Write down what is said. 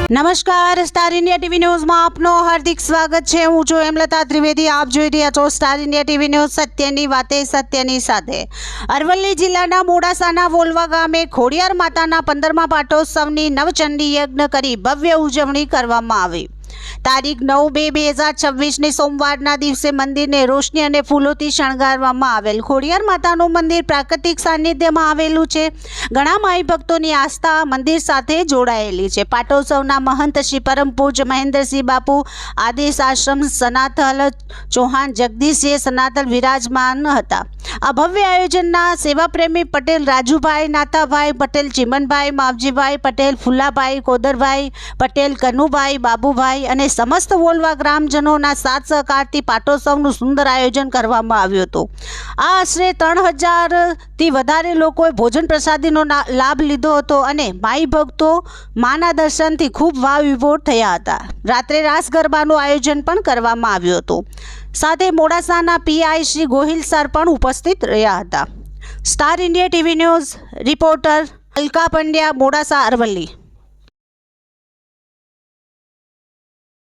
નમસ્કાર, star India TV ન્યૂઝમાં આપનો હાર્દિક સ્વાગત છે। હું છું હેમલતા ત્રિવેદી। આપ જોઈ રહ્યા છો સ્ટાર ઇન્ડિયા ટીવી ન્યૂઝ। સત્યની વાતે સત્યની સાથે। અરવલ્લી જિલ્લાના મોડાસાના વોલવા ગામે ખોડિયાર માતાના 15મા પાટોત્સવની નવચંડી યજ્ઞ કરી ભવ્ય ઉજવણી કરવામાં આવી। તારીખ 9/2/2026 સોમવારના દિવસે મંદિરને રોશની અને ફૂલોથી શણગારવામાં આવેલ। ખોડિયાર માતાનું મંદિર પ્રાકૃતિક સાનિધ્યમાં આવેલું છે। ઘણા માઈ ભક્તોની આસ્થા મંદિર સાથે જોડાયેલી છે। પાટોત્સવના મહંત શ્રી પરમ પૂજ્ય મહેન્દ્રસિંહ બાપુ આદેશ આશ્રમ સનાતલ ચૌહાણ જગદીશજી સનાતલ વિરાજમાન હતા। આ ભવ્ય આયોજનના સેવાપ્રેમી પટેલ રાજુભાઈ, નાથાભાઈ પટેલ, ચીમનભાઈ, માવજીભાઈ પટેલ, ફુલાભાઈ, કોદરભાઈ પટેલ, કનુભાઈ, બાબુભાઈ અને સમસ્ત વોલવા ગ્રામજનોના સાથ સહકારથી પાટોત્સવનું સુંદર આયોજન કરવામાં આવ્યું હતું। આ આશરે 3000થી વધારે લોકોએ ભોજન પ્રસાદીનો લાભ લીધો હતો અને માઈ ભક્તો માના દર્શનથી ખૂબ ભાવ વિભોર થયા હતા। રાત્રે રાસ ગરબાનું આયોજન પણ કરવામાં આવ્યું હતું। સાથે મોડાસાના પીઆઈ શ્રી ગોહિલ સર પણ ઉપસ્થિત રહ્યા હતા। Star India TV news reporter Alka Pandya, Modasa, Aravalli.